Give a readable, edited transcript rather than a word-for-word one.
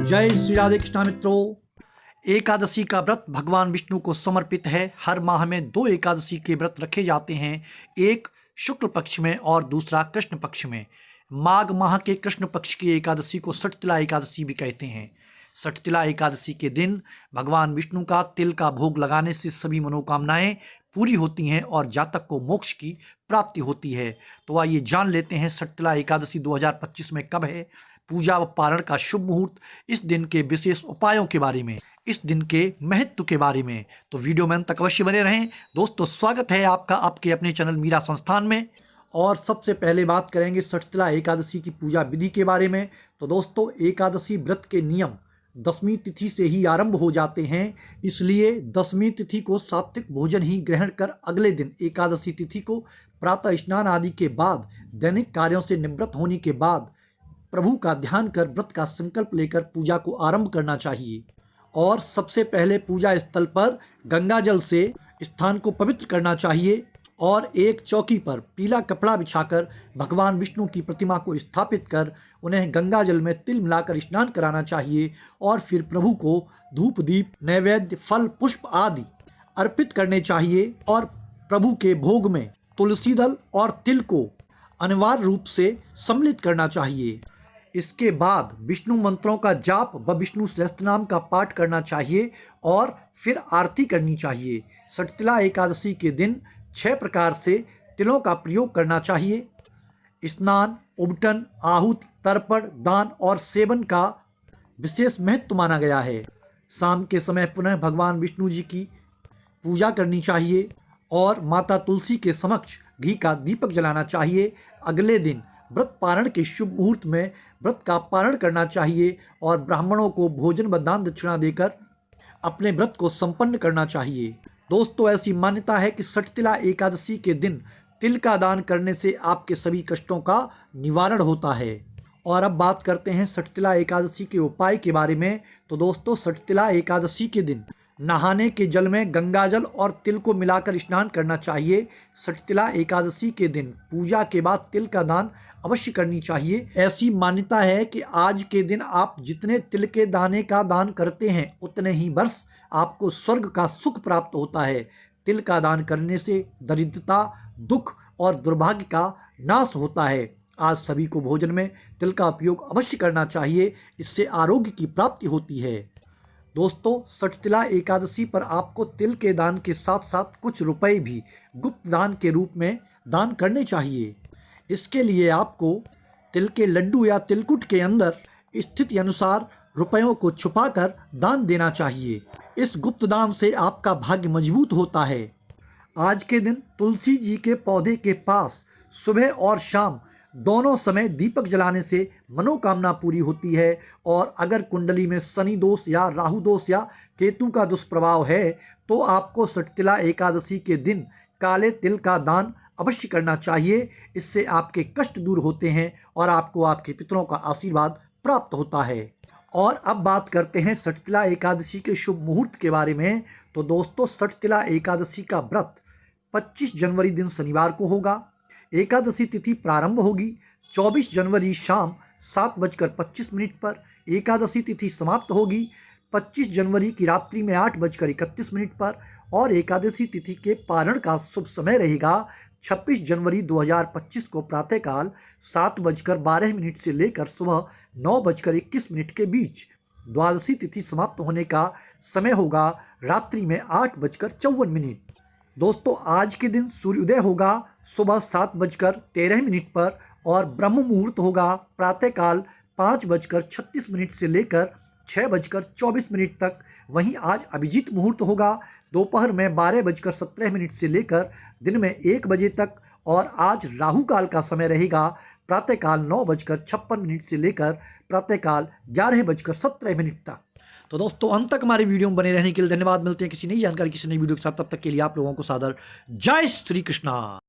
जय श्री राधे कृष्णा मित्रों। एकादशी का व्रत भगवान विष्णु को समर्पित है। हर माह में 2 एकादशी के व्रत रखे जाते हैं, एक शुक्ल पक्ष में और दूसरा कृष्ण पक्ष में। माघ माह के कृष्ण पक्ष की एकादशी को सठतिला एकादशी भी कहते हैं। सठतिला एकादशी के दिन भगवान विष्णु का तिल का भोग लगाने से सभी मनोकामनाएं पूरी होती हैं और जातक को मोक्ष की प्राप्ति होती है। तो आइए जान लेते हैं सठतिला एकादशी 2025 में कब है, पूजा व पारण का शुभ मुहूर्त, इस दिन के विशेष उपायों के बारे में, इस दिन के महत्व के बारे में। तो वीडियो में अंत तक अवश्य बने रहें। दोस्तों, स्वागत है आपका आपके अपने चैनल मीरा संस्थान में। और सबसे पहले बात करेंगे सठतिला एकादशी की पूजा विधि के बारे में। तो दोस्तों, एकादशी व्रत के नियम दशमी तिथि से ही आरंभ हो जाते हैं, इसलिए दशमी तिथि को सात्विक भोजन ही ग्रहण कर अगले दिन एकादशी तिथि को प्रातः स्नान आदि के बाद दैनिक कार्यों से निवृत्त होने के बाद प्रभु का ध्यान कर व्रत का संकल्प लेकर पूजा को आरंभ करना चाहिए। और सबसे पहले पूजा स्थल पर गंगा जल से स्थान को पवित्र करना चाहिए और एक चौकी पर पीला कपड़ा बिछाकर भगवान विष्णु की प्रतिमा को स्थापित कर उन्हें गंगा जल में तिल मिलाकर स्नान कराना चाहिए। और फिर प्रभु को धूप दीप नैवेद्य फल पुष्प आदि अर्पित करने चाहिए और प्रभु के भोग में तुलसी दल और तिल को अनिवार्य रूप से सम्मिलित करना चाहिए। इसके बाद विष्णु मंत्रों का जाप व विष्णु सहस्त्रनाम का पाठ करना चाहिए और फिर आरती करनी चाहिए। सठतिला एकादशी के दिन 6 प्रकार से तिलों का प्रयोग करना चाहिए। स्नान, उबटन, आहुति, तर्पण, दान और सेवन का विशेष महत्व माना गया है। शाम के समय पुनः भगवान विष्णु जी की पूजा करनी चाहिए और माता तुलसी के समक्ष घी का दीपक जलाना चाहिए। अगले दिन व्रत पारण के शुभ मुहूर्त में व्रत का पारण करना चाहिए और ब्राह्मणों को भोजन व दान दक्षिणा देकर अपने व्रत को संपन्न करना चाहिए। दोस्तों, ऐसी मान्यता है कि सठतिला एकादशी के दिन तिल का दान करने से आपके सभी कष्टों का निवारण होता है। और अब बात करते हैं सठतिला एकादशी के उपाय के बारे में। तो दोस्तों, सठतिला एकादशी के दिन नहाने के जल में गंगा जल और तिल को मिलाकर स्नान करना चाहिए। सठतिला एकादशी के दिन पूजा के बाद तिल का दान अवश्य करनी चाहिए। ऐसी मान्यता है कि आज के दिन आप जितने तिल के दाने का दान करते हैं उतने ही वर्ष आपको स्वर्ग का सुख प्राप्त होता है। तिल का दान करने से दरिद्रता, दुख और दुर्भाग्य का नाश होता है। आज सभी को भोजन में तिल का उपयोग अवश्य करना चाहिए, इससे आरोग्य की प्राप्ति होती है। दोस्तों, सठतिला एकादशी पर आपको तिल के दान के साथ साथ कुछ रुपए भी गुप्त दान के रूप में दान करने चाहिए। इसके लिए आपको तिल के लड्डू या तिलकुट के अंदर स्थिति अनुसार रुपयों को छुपाकर दान देना चाहिए। इस गुप्त दान से आपका भाग्य मजबूत होता है। आज के दिन तुलसी जी के पौधे के पास सुबह और शाम दोनों समय दीपक जलाने से मनोकामना पूरी होती है। और अगर कुंडली में शनि दोष या राहु दोष या केतु का दुष्प्रभाव है तो आपको सठतिला एकादशी के दिन काले तिल का दान अवश्य करना चाहिए। इससे आपके कष्ट दूर होते हैं और आपको आपके पितरों का आशीर्वाद प्राप्त होता है। और अब बात करते हैं सठतिला एकादशी के शुभ मुहूर्त के बारे में। तो दोस्तों, सठतिला एकादशी का व्रत 25 जनवरी दिन शनिवार को होगा। एकादशी तिथि प्रारंभ होगी 24 जनवरी शाम 7:25 पर। एकादशी तिथि समाप्त होगी 25 जनवरी की रात्रि में 8:31 पर। और एकादशी तिथि के पारण का शुभ समय रहेगा 26 जनवरी 2025 को प्रातःकाल 7:12 से लेकर सुबह 9:21 के बीच। द्वादशी तिथि समाप्त होने का समय होगा रात्रि में 8:54। दोस्तों, आज के दिन सूर्योदय होगा सुबह 7:13 पर और ब्रह्म मुहूर्त होगा प्रातःकाल 5:36 से लेकर 6:24 तक। वहीं आज अभिजीत मुहूर्त होगा दोपहर में 12:17 से लेकर दिन में 1 बजे तक। और आज राहु काल का समय रहेगा प्रातःकाल 9:56 से लेकर प्रातःकाल 11:17 तक। तो दोस्तों, अंत तक हमारे वीडियो में बने रहने के लिए धन्यवाद। मिलते हैं किसी नई जानकारी किसी नई वीडियो के साथ, तब तक के लिए आप लोगों को सादर जय श्री कृष्णा।